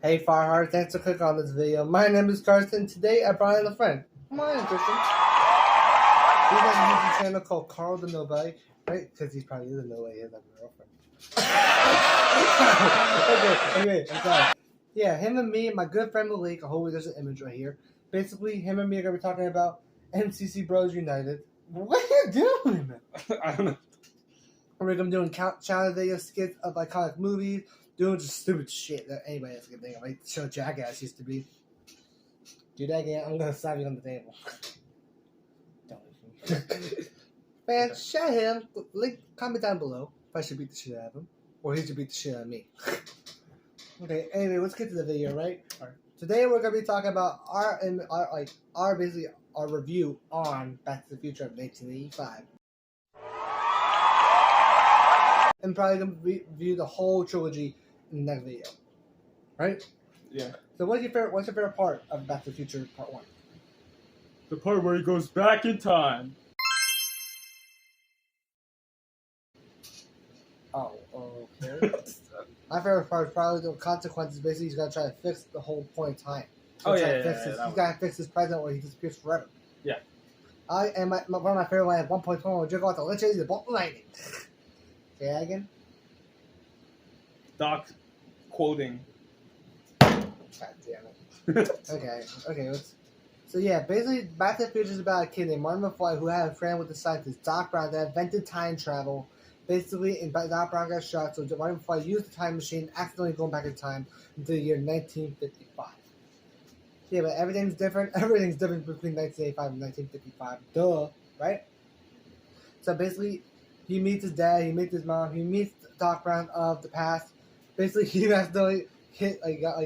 Hey Firehard, thanks for clicking on this video. My name is Carson. Today I brought in a friend. My name is Christian. He has a YouTube channel called Carl the Nobody, right? Because he probably doesn't know he has a girlfriend. Okay, anyway, I'm sorry. Yeah, him and me and my good friend Malik, hopefully there's an image right here. Basically, him and me are going to be talking about MCC Bros United. What are you doing, man? I don't know. We're going to be doing channel video skits of iconic movies, doing just stupid shit that anybody else can think of, like the show Jackass used to be. Do that again, I'm going to slap you on the table. Don't. Man, shout him. Link, comment down below if I should beat the shit out of him, or he should beat the shit out of me. Okay, anyway, let's get to the video, right? Alright. Today we're going to be talking about our basically our review on Back to the Future of 1985. And probably going to review the whole trilogy in the next video. Right? Yeah. So what's your favorite part of Back to the Future Part 1? The part where he goes back in time. Oh, okay. My favorite part is probably the consequences. Basically, he's got to try to fix the whole point in time. So he's got to fix his present where he disappears forever. Yeah. And one of my favorite lines at 1.1 will jiggle out the leches the bolt lightning. Say that again? Doc quoting. God damn it. Okay. So yeah, basically, Back to the Future is about a kid named Martin McFly who had a friend with the scientist Doc Brown that invented time travel. Basically, and Doc Brown got shot, so Martin McFly used the time machine, accidentally going back in time into the year 1955. Yeah, but everything's different. Everything's different between 1985 and 1955. Duh, right? So basically, he meets his dad, he meets his mom, he meets Doc Brown of the past. Basically, he accidentally got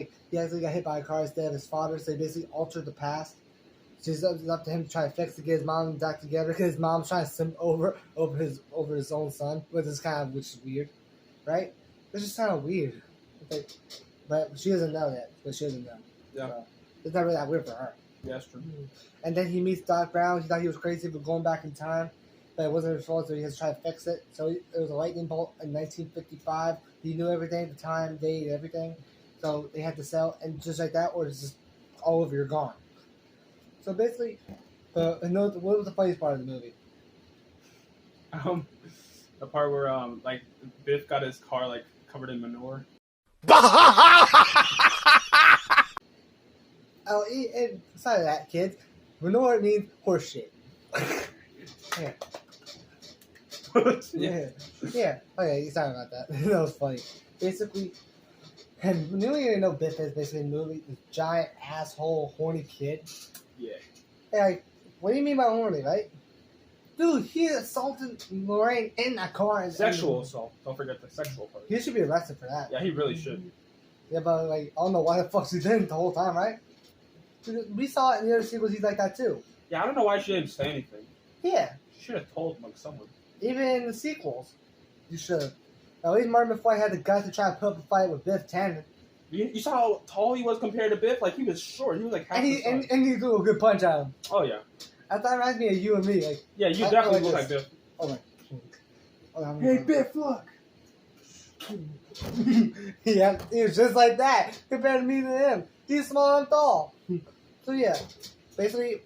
hit by a car instead of his father, so he basically altered the past. So it's up to him to try to fix to get his mom and Doc together because his mom's trying to sim over his own son, which is which is weird, right? It's just kind of weird. But she doesn't know that. But she doesn't know. Yeah. So it's not really that weird for her. Yeah, that's true. And then he meets Doc Brown. He thought he was crazy for going back in time, but it wasn't his fault, so he has to try to fix it. So it was a lightning bolt in 1955. He knew everything, the time, date, everything. So they had to sell, and just like that, or it's just all over, you're gone. So basically, what was the funniest part of the movie? The part where like Biff got his car like covered in manure. Oh, and aside of that, kids, manure means horse shit. Yeah. Yeah. Okay, sorry about that. That was funny. Basically, and you don't even know Biff is basically in the movie, this giant asshole horny kid. Yeah. Hey, like, what do you mean by horny, right? Dude, he assaulted Lorraine in that car. Sexual assault. Don't forget the sexual part. He should be arrested for that. Yeah, he really should. Yeah, but like, I don't know why the fuck she didn't the whole time, right? We saw it in the other sequels. He's like that too. Yeah, I don't know why she didn't say anything. Yeah. She should have told like someone. Even in the sequels, you should have. At least Martin McFly had the guts to try to put up a fight with Biff Tannen. You saw how tall he was compared to Biff? Like, he was short. He was like half the size. And he threw a good punch at him. Oh, yeah. That reminds me of you and me. Like, yeah, you definitely look like Biff. Oh, my. Oh, hey, Biff, look. Yeah, he was just like that compared to me and him. He's small and tall. So, yeah. Basically,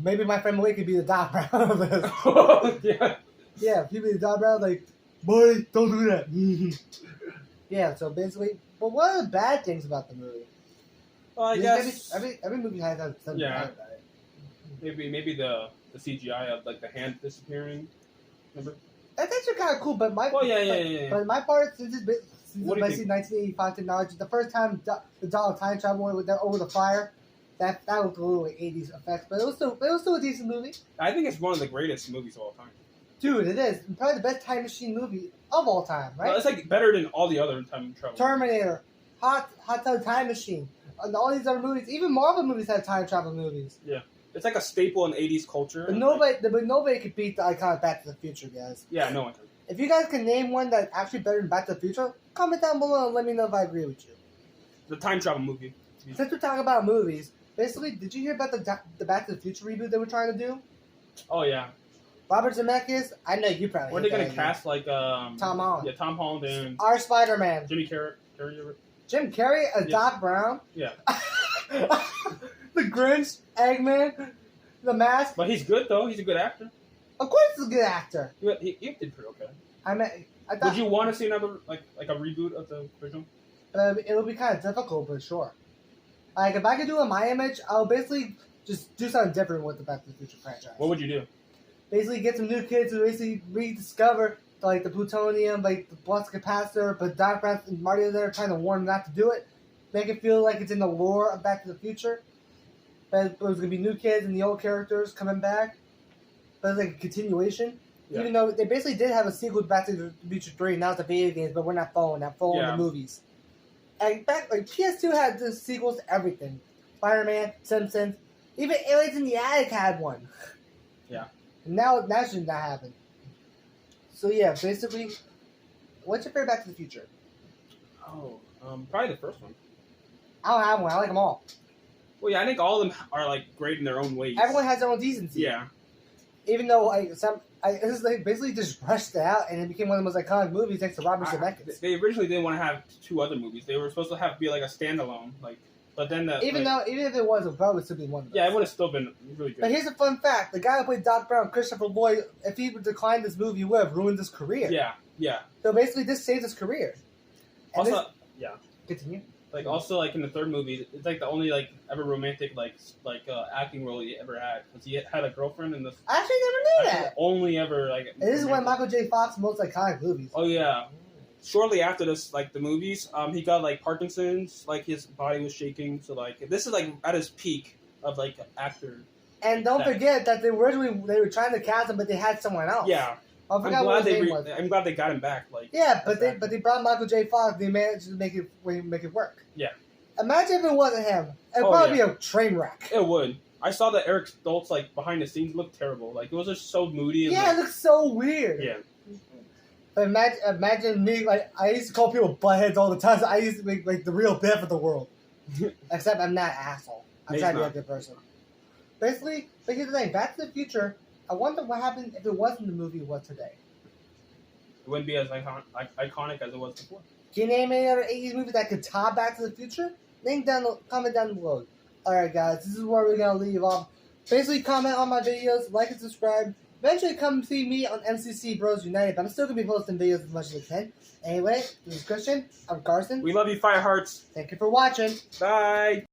maybe my friend Malik could be the Doc Brown of this. Yeah. Yeah, he'd be the Doc Brown, like, buddy, don't do that. Yeah, so basically, but what are the bad things about the movie? Well, I guess every movie has something bad about it. Maybe the CGI of like the hand disappearing. Remember? That's actually kind of cool, but yeah. But my part, since What do you think? 1985 technology, the first time the dollar time travel went with over the fire, that was a little like 80s effects, but it was still a decent movie. I think it's one of the greatest movies of all time. Dude, it is probably the best time machine movie of all time, right? Well, it's like better than all the other time travel. Terminator, Hot Tub Time Machine, and all these other movies. Even Marvel movies have time travel movies. Yeah, it's like a staple in 80s culture. But nobody could beat the iconic Back to the Future, guys. Yeah, no one can. If you guys can name one that's actually better than Back to the Future, comment down below and let me know if I agree with you. The time travel movie. Since we're talking about movies, basically, did you hear about the Back to the Future reboot they were trying to do? Oh yeah. Robert Zemeckis, I know you probably. Were they gonna cast like Tom Holland? Yeah, Tom Holland and our Spider-Man. Jimmy Carrey. Jim Carrey as Yeah. Doc Brown. Yeah. The Grinch, Eggman, The Mask. But he's good though. He's a good actor. Of course, he's a good actor. He did pretty okay. I thought Would you want to see another like a reboot of the original? it would be kind of difficult, but sure. Like if I could do it in my image, I'll basically just do something different with the Back to the Future franchise. What would you do? Basically, get some new kids who basically rediscover like the plutonium, like the flux capacitor, but Doc Brown and Marty are there trying to warn them not to do it. Make it feel like it's in the lore of Back to the Future. But it was gonna be new kids and the old characters coming back. But it's like a continuation. Yeah. Even though they basically did have a sequel to Back to the Future 3, now it's the video games, but we're not following that, following Yeah. the movies. And back like PS2 had the sequels to everything. Spider-Man, Simpsons, even Aliens in the Attic had one. Yeah. And now that should not happen. So yeah, basically, what's your favorite Back to the Future? Oh, probably the first one. I don't have one. I like them all. Well, yeah, I think all of them are like great in their own ways. Everyone has their own decency. Yeah. Even though this is like basically just rushed it out and it became one of the most iconic movies thanks to Robert Zemeckis. They originally didn't want to have two other movies. They were supposed to be like a standalone, like. But then Even if it was, it probably would still be one of them. Yeah, it would have still been really good. But here's a fun fact: the guy who played Doc Brown, Christopher Lloyd, if he declined this movie, he would have ruined his career. Yeah. So basically, this saved his career. And Also, continue. like also like in the third movie, it's like the only like ever romantic acting role he ever had because he had a girlfriend in this. I actually never knew that. Only ever like. And this is one of Michael J. Fox's most iconic movies. Oh yeah. Shortly after this, like the movies, he got like Parkinson's, like his body was shaking. So like this is like at his peak of like actor. And don't forget that they were trying to cast him, but they had someone else. Yeah, I forgot what his name was. I'm glad they got him back. Like yeah, but they brought Michael J. Fox. They managed to make it work. Yeah. Imagine if it wasn't him. It'd probably be a train wreck. It would. I saw that Eric Stoltz like behind the scenes looked terrible. Like it was just so moody. And, Yeah, it looks so weird. Yeah. But imagine me, like, I used to call people buttheads all the time, so I used to make, like, the real Biff of the world. Except I'm not an asshole. I'm trying to be a good person. Basically, but here's the thing, Back to the Future, I wonder what happened if it wasn't the movie it was today. It wouldn't be as iconic as it was before. Can you name any other 80s movies that could top Back to the Future? Comment down below. Alright guys, this is where we're going to leave off. Basically, comment on my videos, like and subscribe. Eventually come see me on MCC Bros United, but I'm still going to be posting videos as much as I can. Anyway, this is Christian. I'm Carson. We love you, Firehearts. Thank you for watching. Bye.